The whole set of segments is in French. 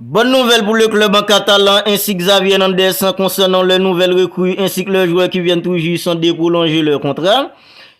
Bonne nouvelle pour le club en catalan ainsi que Xavi Hernandez concernant les nouvelles recrues ainsi que les joueurs qui viennent tout juste de prolonger leur contrat.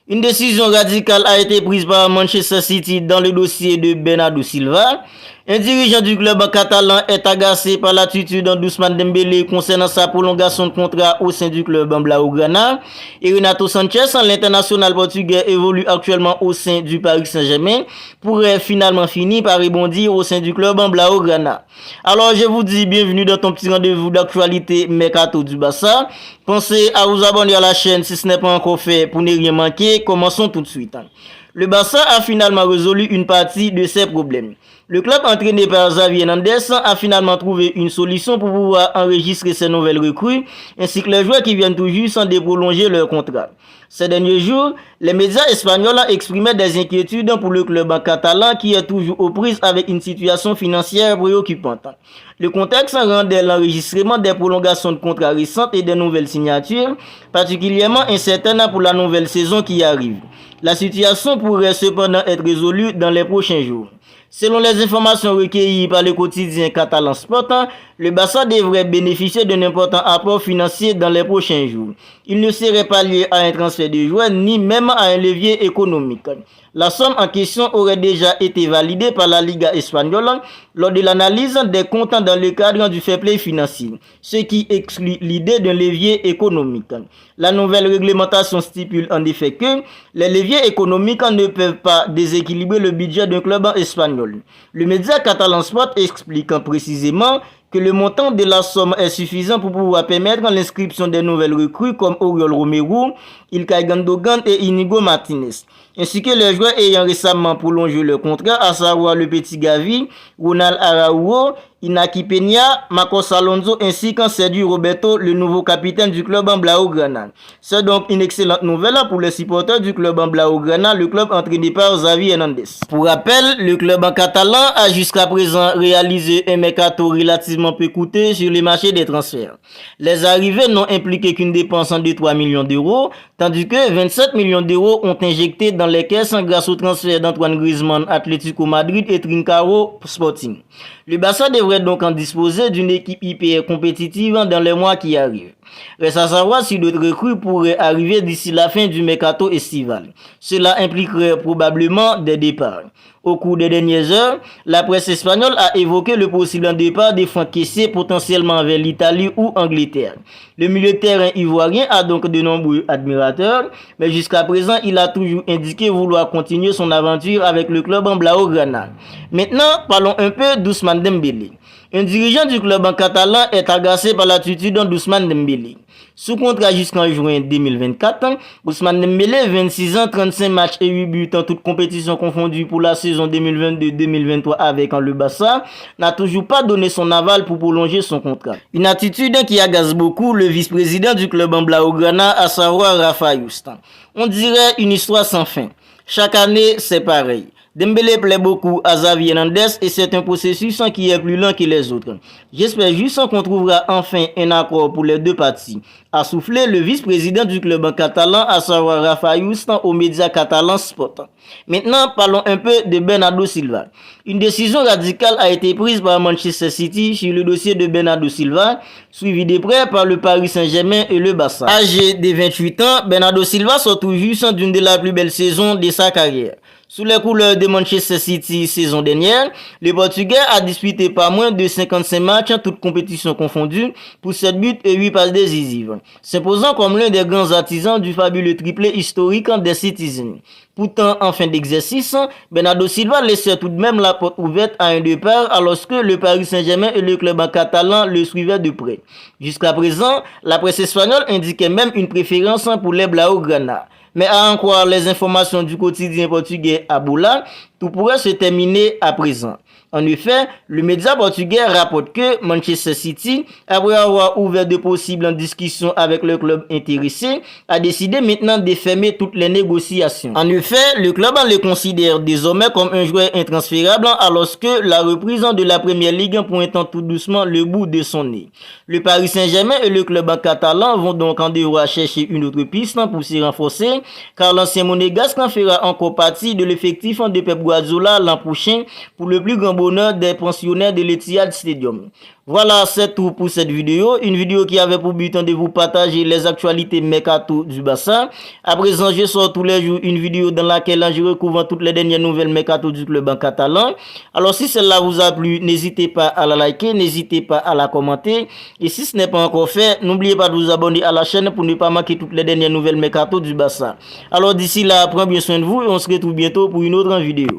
Une décision radicale a été prise par Manchester City dans le dossier de Bernardo Silva. Un dirigeant du club catalan est agacé par l'attitude d'Ousmane Dembélé concernant sa prolongation de contrat au sein du club Blaugrana. Et Renato Sanchez, l'international portugais, évolue actuellement au sein du Paris Saint-Germain, pourrait finalement finir par rebondir au sein du club Blaugrana. Alors je vous dis bienvenue dans ton petit rendez-vous d'actualité Mercato du Barça. Pensez à vous abonner à la chaîne si ce n'est pas encore fait pour ne rien manquer. Commençons tout de suite. Le Barça a finalement résolu une partie de ses problèmes. Le club entraîné par Xavi Hernandez a finalement trouvé une solution pour pouvoir enregistrer ses nouvelles recrues ainsi que les joueurs qui viennent tout juste sans prolonger leur contrat. Ces derniers jours, les médias espagnols ont exprimé des inquiétudes pour le club catalan qui est toujours aux prises avec une situation financière préoccupante. Le contexte rendait l'enregistrement des prolongations de contrats récentes et des nouvelles signatures particulièrement incertaine pour la nouvelle saison qui arrive. La situation pourrait cependant être résolue dans les prochains jours. Selon les informations recueillies par le quotidien Catalan Sport, le Barça devrait bénéficier d'un important apport financier dans les prochains jours. Il ne serait pas lié à un transfert de joueurs ni même à un levier économique. La somme en question aurait déjà été validée par la Liga espagnole lors de l'analyse des comptes dans le cadre du fair play financier, ce qui exclut l'idée d'un levier économique. La nouvelle réglementation stipule en effet que les leviers économiques ne peuvent pas déséquilibrer le budget d'un club espagnol. Le média Catalan Sport explique précisément que le montant de la somme est suffisant pour pouvoir permettre l'inscription des nouvelles recrues comme Oriol Romero, Ilkay Gundogan et Inigo Martinez, ainsi que les joueurs ayant récemment prolongé leur contrat, à savoir le petit Gavi, Ronald Araujo, Inaki Peña, Marcos Alonso ainsi qu'en Sergio Roberto, le nouveau capitaine du club en Blaugrana. C'est donc une excellente nouvelle pour les supporters du club en Blaugrana, le club entraîné par Xavi Hernandez. Pour rappel, le club en catalan a jusqu'à présent réalisé un mercato relativement peu coûteux sur les marchés des transferts. Les arrivées n'ont impliqué qu'une dépense de 3 millions d'euros, tandis que 27 millions d'euros ont injecté dans les caisses grâce au transfert d'Antoine Griezmann, Atlético Madrid et Trincao Sporting. Le Barça devrait donc en disposer d'une équipe hyper compétitive dans les mois qui arrivent. Reste à savoir si d'autres recrues pourraient arriver d'ici la fin du mercato estival. Cela impliquerait probablement des départs. Au cours des dernières heures, la presse espagnole a évoqué le possible départ de Franck Kessié potentiellement vers l'Italie ou Angleterre. Le milieu de terrain ivoirien a donc de nombreux admirateurs, mais jusqu'à présent, il a toujours indiqué vouloir continuer son aventure avec le club en Blaugrana. Maintenant, parlons un peu d'Ousmane Dembélé. Un dirigeant du club en catalan est agacé par l'attitude d'Ousmane Dembélé. Sous contrat jusqu'en juin 2024, Ousmane Dembélé, 26 ans, 35 matchs et 8 buts en toutes compétitions confondues pour la saison 2022-2023 avec le Barça, n'a toujours pas donné son aval pour prolonger son contrat. Une attitude qui agace beaucoup le vice-président du club en Blaugrana, à savoir Rafa Juste. On dirait une histoire sans fin. Chaque année, c'est pareil. Dembélé plaît beaucoup à Xavi Hernandez et c'est un processus qui est plus lent que les autres. J'espère juste qu'on trouvera enfin un accord pour les deux parties, a soufflé le vice-président du club en catalan, à savoir Rafa Juste, aux médias catalans Sport. Maintenant, parlons un peu de Bernardo Silva. Une décision radicale a été prise par Manchester City sur le dossier de Bernardo Silva, suivi de près par le Paris Saint-Germain et le Barça. Âgé de 28 ans, Bernardo Silva sort tout juste d'une de la plus belles saisons de sa carrière. Sous les couleurs de Manchester City saison dernière, le Portugais a disputé pas moins de 55 matchs, toutes compétitions confondues, pour 7 buts et 8 passes décisives, s'imposant comme l'un des grands artisans du fabuleux triplé historique des Citizens. Pourtant, en fin d'exercice, Bernardo Silva laissait tout de même la porte ouverte à un départ alors que le Paris Saint-Germain et le club catalan le suivaient de près. Jusqu'à présent, la presse espagnole indiquait même une préférence pour les Blaugrana. Mais à en croire les informations du quotidien portugais Abola, tout pourrait se terminer à présent. En effet, le média portugais rapporte que Manchester City, après avoir ouvert de possibles discussions avec le club intéressé, a décidé maintenant de fermer toutes les négociations. En effet, le club le considère désormais comme un joueur intransférable alors que la reprise de la Première Ligue pointant tout doucement le bout de son nez. Le Paris Saint-Germain et le club catalan vont donc en devoir chercher une autre piste pour s'y renforcer, car l'ancien monégasque fera encore partie de l'effectif de Pep Guardiola l'an prochain pour le plus grand bonheur des pensionnaires de l'Etihad Stadium. Voilà, c'est tout pour cette vidéo. Une vidéo qui avait pour but de vous partager les actualités mercato du Barça. À présent, je sors tous les jours une vidéo dans laquelle je recouvre toutes les dernières nouvelles mercato du club en catalan. Alors, si celle-là vous a plu, n'hésitez pas à la liker, n'hésitez pas à la commenter. Et si ce n'est pas encore fait, n'oubliez pas de vous abonner à la chaîne pour ne pas manquer toutes les dernières nouvelles mercato du Barça. Alors, d'ici là, prenez bien soin de vous et on se retrouve bientôt pour une autre vidéo.